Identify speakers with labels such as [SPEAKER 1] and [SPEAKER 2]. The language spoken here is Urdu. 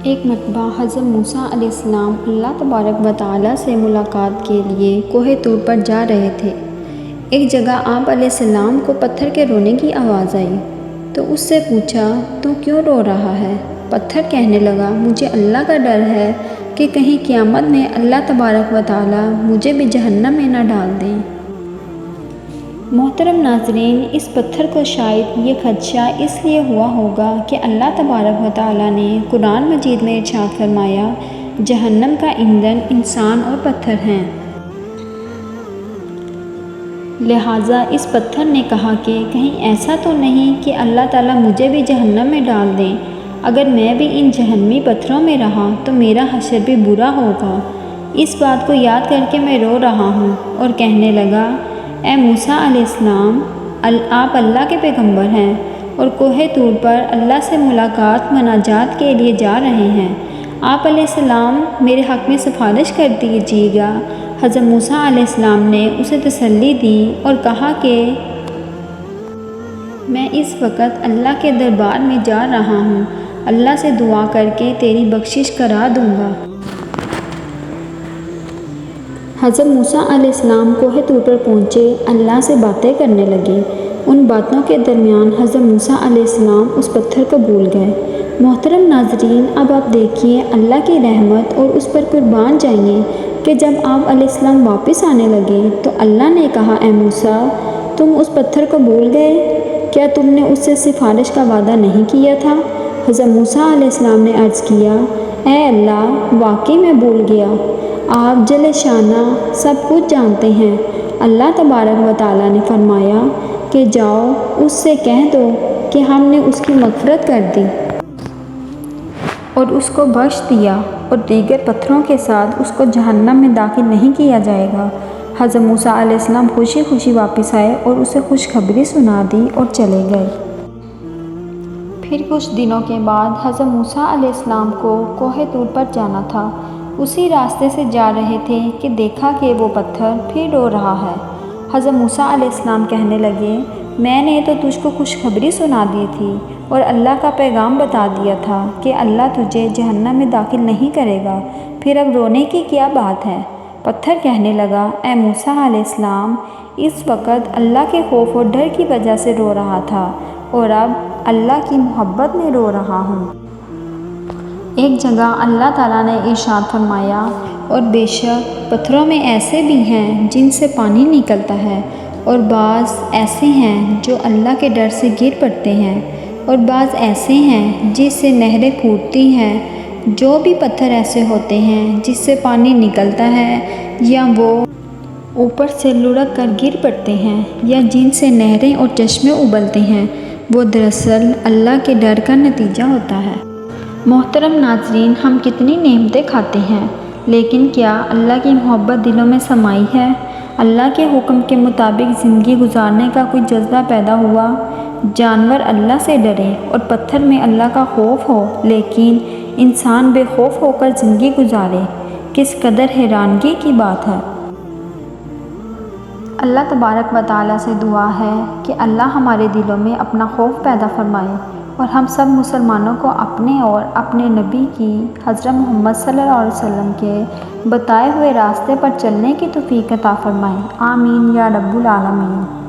[SPEAKER 1] ایک مرتبہ حضرت موسیٰ علیہ السلام اللہ تبارک و تعالیٰ سے ملاقات کے لیے کوہ طور پر جا رہے تھے۔ ایک جگہ آپ علیہ السلام کو پتھر کے رونے کی آواز آئی تو اس سے پوچھا، تو کیوں رو رہا ہے؟ پتھر کہنے لگا، مجھے اللہ کا ڈر ہے کہ کہیں قیامت میں اللہ تبارک و تعالیٰ مجھے بھی جہنم میں نہ ڈال دیں۔ محترم ناظرین، اس پتھر کو شاید یہ خدشہ اس لیے ہوا ہوگا کہ اللہ تبارک و تعالیٰ نے قرآن مجید میں ارشاد فرمایا، جہنم کا ایندھن انسان اور پتھر ہیں۔ لہٰذا اس پتھر نے کہا کہ کہیں ایسا تو نہیں کہ اللہ تعالیٰ مجھے بھی جہنم میں ڈال دیں۔ اگر میں بھی ان جہنمی پتھروں میں رہا تو میرا حشر بھی برا ہوگا۔ اس بات کو یاد کر کے میں رو رہا ہوں۔ اور کہنے لگا، اے موسیٰ علیہ السلام، آپ اللہ کے پیغمبر ہیں اور کوہ طور پر اللہ سے ملاقات مناجات کے لیے جا رہے ہیں۔ آپ علیہ السلام میرے حق میں سفارش کر دیجیے گا۔ حضرت موسیٰ علیہ السلام نے اسے تسلی دی اور کہا کہ میں اس وقت اللہ کے دربار میں جا رہا ہوں، اللہ سے دعا کر کے تیری بخشش کرا دوں گا۔ حضرت موسیٰ علیہ السلام کوہ طور پر پہنچے، اللہ سے باتیں کرنے لگے۔ ان باتوں کے درمیان حضرت موسیٰ علیہ السلام اس پتھر کو بھول گئے۔ محترم ناظرین، اب آپ دیکھیے اللہ کی رحمت اور اس پر قربان جائیے کہ جب آپ علیہ السلام واپس آنے لگے تو اللہ نے کہا، اے موسیٰ، تم اس پتھر کو بھول گئے؟ کیا تم نے اس سے سفارش کا وعدہ نہیں کیا تھا؟ حضرت موسیٰ علیہ السلام نے عرض کیا، اے اللہ، واقعی میں بھول گیا۔ آپ جل شانہ سب کچھ جانتے ہیں۔ اللہ تبارک و تعالیٰ نے فرمایا کہ جاؤ اس سے کہہ دو کہ ہم نے اس کی مغفرت کر دی اور اس کو بخش دیا اور دیگر پتھروں کے ساتھ اس کو جہنم میں داخل نہیں کیا جائے گا۔ حضرت موسیٰ علیہ السلام خوشی خوشی واپس آئے اور اسے خوشخبری سنا دی اور چلے گئے۔ پھر کچھ دنوں کے بعد حضرت موسیٰ علیہ السلام کو کوہ طور پر جانا تھا۔ اسی راستے سے جا رہے تھے کہ دیکھا کہ وہ پتھر پھر رو رہا ہے۔ حضرت موسیٰ علیہ السلام کہنے لگے، میں نے تو تجھ کو خوشخبری سنا دی تھی اور اللہ کا پیغام بتا دیا تھا کہ اللہ تجھے جہنم میں داخل نہیں کرے گا، پھر اب رونے کی کیا بات ہے؟ پتھر کہنے لگا، اے موسیٰ علیہ السلام، اس وقت اللہ کے خوف اور ڈر کی وجہ سے رو رہا تھا اور اب اللہ کی محبت میں رو رہا ہوں۔ ایک جگہ اللہ تعالیٰ نے ارشاد فرمایا، اور بے شک پتھروں میں ایسے بھی ہیں جن سے پانی نکلتا ہے، اور بعض ایسے ہیں جو اللہ کے ڈر سے گر پڑتے ہیں، اور بعض ایسے ہیں جس سے نہریں پھوٹتی ہیں۔ جو بھی پتھر ایسے ہوتے ہیں جس سے پانی نکلتا ہے یا وہ اوپر سے لڑک کر گر پڑتے ہیں یا جن سے نہریں اور چشمے ابلتے ہیں، وہ دراصل اللہ کے ڈر کا نتیجہ ہوتا ہے۔ محترم ناظرین، ہم کتنی نعمتیں کھاتے ہیں، لیکن کیا اللہ کی محبت دلوں میں سمائی ہے؟ اللہ کے حکم کے مطابق زندگی گزارنے کا کوئی جذبہ پیدا ہوا؟ جانور اللہ سے ڈرے اور پتھر میں اللہ کا خوف ہو، لیکن انسان بے خوف ہو کر زندگی گزارے، کس قدر حیرانگی کی بات ہے۔ اللہ تبارک و تعالیٰ سے دعا ہے کہ اللہ ہمارے دلوں میں اپنا خوف پیدا فرمائے اور ہم سب مسلمانوں کو اپنے اور اپنے نبی کی حضرت محمد صلی اللہ علیہ وسلم کے بتائے ہوئے راستے پر چلنے کی توفیق عطا فرمائے۔ آمین یا رب العالمین۔